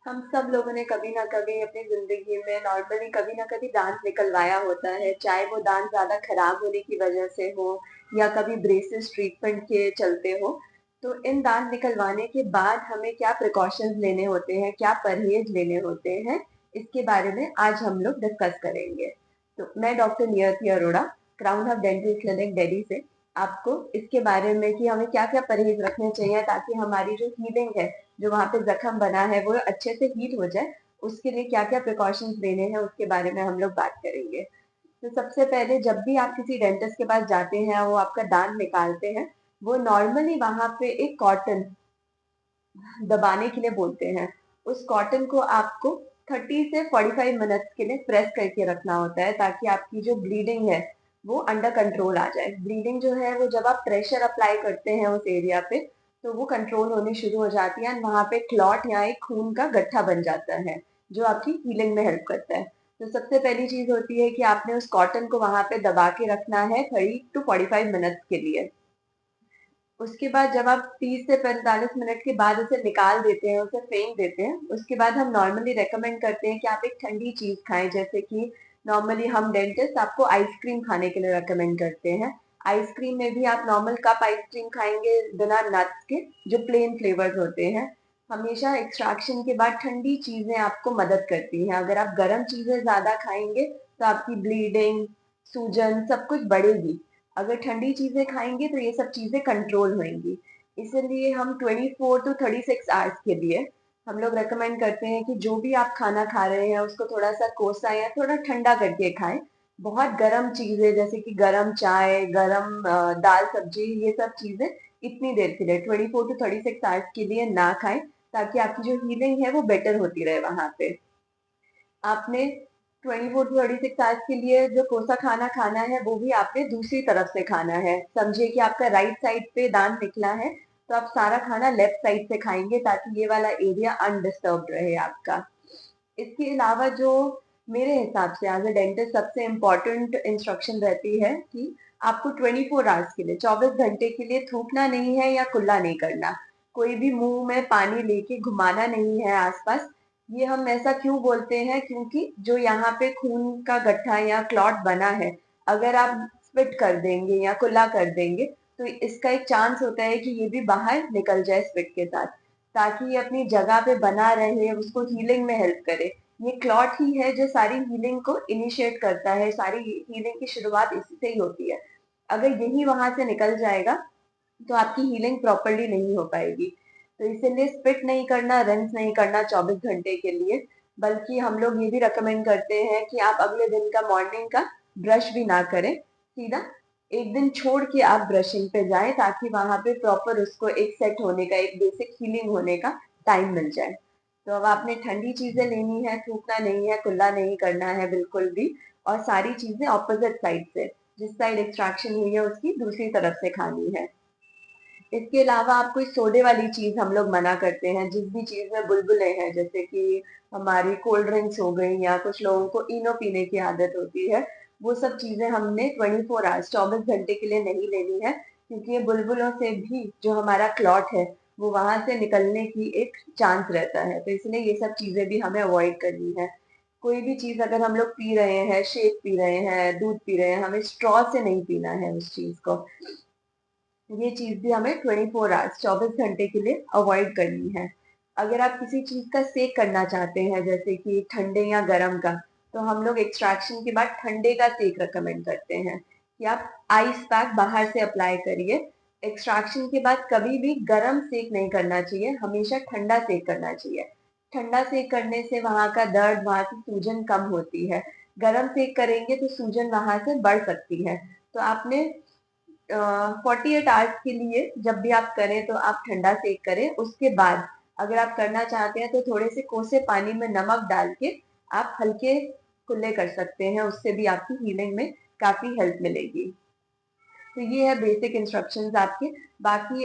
हम सब लोगों ने कभी ना कभी अपनी जिंदगी में नॉर्मली कभी ना कभी दांत निकलवाया होता है, चाहे वो दांत ज्यादा खराब होने की वजह से हो या कभी ब्रेसेस ट्रीटमेंट के चलते हो। तो इन दांत निकलवाने के बाद हमें क्या प्रिकॉशंस लेने होते हैं, क्या परहेज लेने होते हैं, इसके बारे में आज हम लोग डिस्कस करेंगे। तो मैं डॉक्टर नियति Arora, crown hub dental clinic Delhi से आपको इसके बारे में कि हमें क्या क्या परहेज रखने चाहिए ताकि हमारी जो हीलिंग है, जो वहां पे जख्म बना है, वो अच्छे से हील हो जाए, उसके लिए क्या क्या प्रिकॉशंस लेने हैं उसके बारे में हम लोग बात करेंगे। तो सबसे पहले जब भी आप किसी डेंटिस्ट के पास जाते हैं, वो आपका दांत निकालते हैं, वो नॉर्मली वहां पे एक कॉटन दबाने के लिए बोलते हैं। उस कॉटन को आपको 30 से 45 मिनट्स के लिए प्रेस करके रखना होता है ताकि आपकी जो ब्लीडिंग है वो अंडर कंट्रोल आ जाए। ब्लीडिंग जो है वो जब आप प्रेशर अप्लाई करते हैं उस एरिया पे, तो वो कंट्रोल होनी शुरू हो जाती है, वहां पे क्लॉट या एक खून का गट्ठा बन जाता है जो आपकी हीलिंग में हेल्प करता है। तो सबसे पहली चीज होती है कि आपने उस कॉटन को वहां पे दबा के रखना है 30 to 45 मिनट्स के लिए। उसके बाद जब आप 30 से 45 मिनट के बाद उसे निकाल देते हैं, उसे फेंक देते हैं, उसके बाद हम नॉर्मली रेकमेंड करते हैं कि आप एक ठंडी चीज खाएं, जैसे कि नॉर्मली हम डेंटिस्ट आपको आइसक्रीम खाने के लिए रेकमेंड करते हैं। आइसक्रीम में भी आप नॉर्मल कप आइसक्रीम खाएंगे बिना नट्स के, जो प्लेन फ्लेवर्स होते हैं। हमेशा एक्सट्रैक्शन के बाद ठंडी चीजें आपको मदद करती हैं। अगर आप गर्म चीजें ज्यादा खाएंगे तो आपकी ब्लीडिंग, सूजन सब कुछ बढ़ेगी। अगर ठंडी चीजें खाएंगे तो ये सब चीजें कंट्रोल होंगी। इसीलिए हम 24 to 36 आवर्स के लिए हम लोग रेकमेंड करते हैं कि जो भी आप खाना खा रहे हैं उसको थोड़ा सा कोसा या थोड़ा ठंडा करके खाएं। बहुत गर्म चीजें जैसे कि गर्म चाय, गर्म दाल सब्जी, ये सब चीजें इतनी देर के लिए 24 to 36 आवर्स के लिए ना खाएं, ताकि आपकी जो हीलिंग है वो बेटर होती रहे वहां पे। आपने 24 to 36 आवर्स के लिए जो कोसा खाना खाना है वो भी आपने दूसरी तरफ से खाना है। समझिए कि आपका राइट साइड पे दांत निकला है, तो आप सारा खाना लेफ्ट साइड से खाएंगे ताकि ये वाला एरिया अनडिस्टर्ब रहे आपका। इसके अलावा जो मेरे हिसाब से एज ए डेंटिस्ट सबसे इम्पोर्टेंट इंस्ट्रक्शन रहती है कि आपको 24 आवर्स के लिए, 24 घंटे के लिए थूकना नहीं है या कुल्ला नहीं करना। कोई भी मुंह में पानी लेके घुमाना नहीं है आसपास। ये हम ऐसा क्यों बोलते हैं, क्योंकि जो यहाँ पे खून का गड्ढा या क्लॉट बना है, अगर आप स्पिट कर देंगे या कुल्ला कर देंगे तो इसका एक चांस होता है कि ये भी बाहर निकल जाए स्पिट के साथ। ताकि ये अपनी जगह पे बना रहे, उसको हीलिंग में हेल्प करे। ये क्लॉट ही है जो सारी हीलिंग को इनिशिएट करता है, सारी हीलिंग की शुरुआत इसी से ही होती है। अगर यही वहां से निकल जाएगा तो आपकी हीलिंग प्रॉपरली नहीं हो पाएगी। तो इसीलिए स्पिट नहीं करना, रिंस नहीं करना 24 घंटे के लिए। बल्कि हम लोग ये भी रिकमेंड करते हैं कि आप अगले दिन का मॉर्निंग का ब्रश भी ना करें, सीधा एक दिन छोड़ के आप ब्रशिंग पे जाएं ताकि वहां पे प्रॉपर उसको एक सेट होने का, एक बेसिक हीलिंग होने का टाइम मिल जाए। तो अब आपने ठंडी चीजें लेनी है, थूकना नहीं है, कुल्ला नहीं करना है बिल्कुल भी, और सारी चीजें ऑपोजिट साइड से, जिस साइड एक्सट्रैक्शन हुई है उसकी दूसरी तरफ से खानी है। इसके अलावा आप कोई सोडे वाली चीज हम लोग मना करते हैं। जिस भी चीज में बुलबुले हैं, जैसे कि हमारी कोल्ड ड्रिंक्स हो गई या कुछ लोगों को इनो पीने की आदत होती है, वो सब चीजें हमने 24 आवर्स, 24 घंटे के लिए नहीं लेनी है, क्योंकि ये बुलबुलों से भी जो हमारा क्लॉट है वो वहां से निकलने की एक चांस रहता है। तो इसलिए ये सब चीजें भी हमें अवॉइड करनी है। कोई भी चीज अगर हम लोग पी रहे हैं, शेक पी रहे हैं, दूध पी रहे हैं, हमें स्ट्रॉ से नहीं पीना है उस चीज को। ये चीज भी हमें 24 आवर्स, 24 घंटे के लिए अवॉइड करनी है। अगर आप किसी चीज का सेक करना चाहते हैं, जैसे कि ठंडे या गर्म का, तो हम लोग एक्सट्रैक्शन के बाद ठंडे का सेक रिकमेंड करते हैं कि आप आइस पैक बाहर से अप्लाई करिए। एक्सट्रैक्शन के बाद कभी भी गर्म सेक नहीं करना चाहिए, हमेशा ठंडा सेक करना चाहिए। ठंडा सेक करने से वहां का दर्द, वहां की सूजन कम होती है। गर्म सेक करेंगे तो सूजन वहां से बढ़ सकती है। तो आपने 48 आवर्स के लिए जब भी आप करें तो आप ठंडा सेक करें। उसके बाद अगर आप करना चाहते हैं तो थोड़े से कोसे पानी में नमक डाल के आप हल्के कुल्ले कर सकते हैं, उससे भी आपकी हीलिंग में काफी हेल्प मिलेगी। तो ये है बेसिक इंस्ट्रक्शंस आपके। बाकी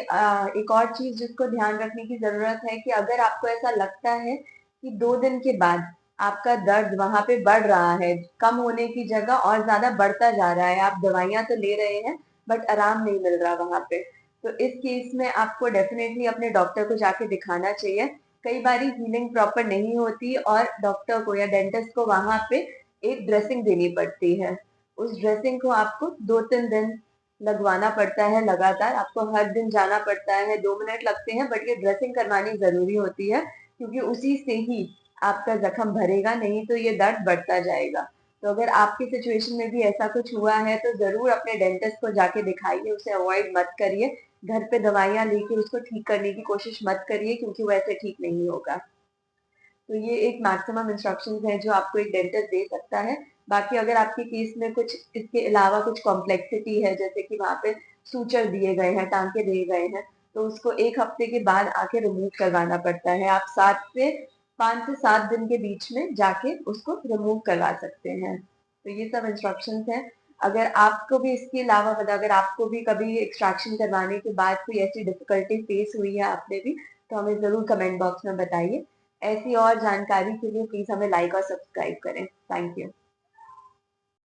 एक और चीज जिसको ध्यान रखने की जरूरत है कि अगर आपको ऐसा लगता है कि 2 दिन के बाद आपका दर्द वहां पे बढ़ रहा है, कम होने की जगह और ज्यादा बढ़ता जा रहा है, आप दवाइयां तो ले रहे हैं बट आराम नहीं मिल रहा वहां पे, तो इस केस में आपको डेफिनेटली अपने डॉक्टर को जाके दिखाना चाहिए। कई बारी हीलिंग प्रॉपर नहीं होती और डॉक्टर को या डेंटिस्ट को वहां पे एक ड्रेसिंग देनी पड़ती है। उस ड्रेसिंग को आपको 2-3 दिन लगवाना पड़ता है लगातार। आपको हर दिन जाना पड़ता है, 2 मिनट लगते हैं, बट ये ड्रेसिंग करवानी जरूरी होती है क्योंकि उसी से ही आपका जख्म भरेगा, नहीं तो ये दर्द बढ़ता जाएगा। तो अगर आपकी सिचुएशन में भी ऐसा कुछ हुआ है तो जरूर अपने डेंटिस्ट को जाके दिखाइए, उसे अवॉइड मत करिए। घर पे दवाइयाँ लेके उसको ठीक करने की कोशिश मत करिए क्योंकि वो ऐसे ठीक नहीं होगा। तो ये एक मैक्सिमम इंस्ट्रक्शंस है जो आपको एक डेंटिस्ट दे सकता है। बाकी अगर आपके केस में कुछ इसके अलावा कुछ कॉम्प्लेक्सिटी है, जैसे कि वहाँ पे सूचर दिए गए हैं, टांके दिए गए हैं, तो उसको 1 हफ्ते के बाद आके रिमूव करवाना पड़ता है। आप 5 से 7 दिन के बीच में जाके उसको रिमूव करवा सकते हैं। तो ये सब इंस्ट्रक्शंस हैं। अगर आपको भी इसके अलावा मतलब अगर आपको भी कभी एक्सट्रैक्शन करवाने के बाद कोई ऐसी डिफिकल्टी फेस हुई है आपने भी, तो हमें जरूर कमेंट बॉक्स में बताइए। ऐसी और जानकारी के लिए प्लीज हमें लाइक और सब्सक्राइब करें। Thank you.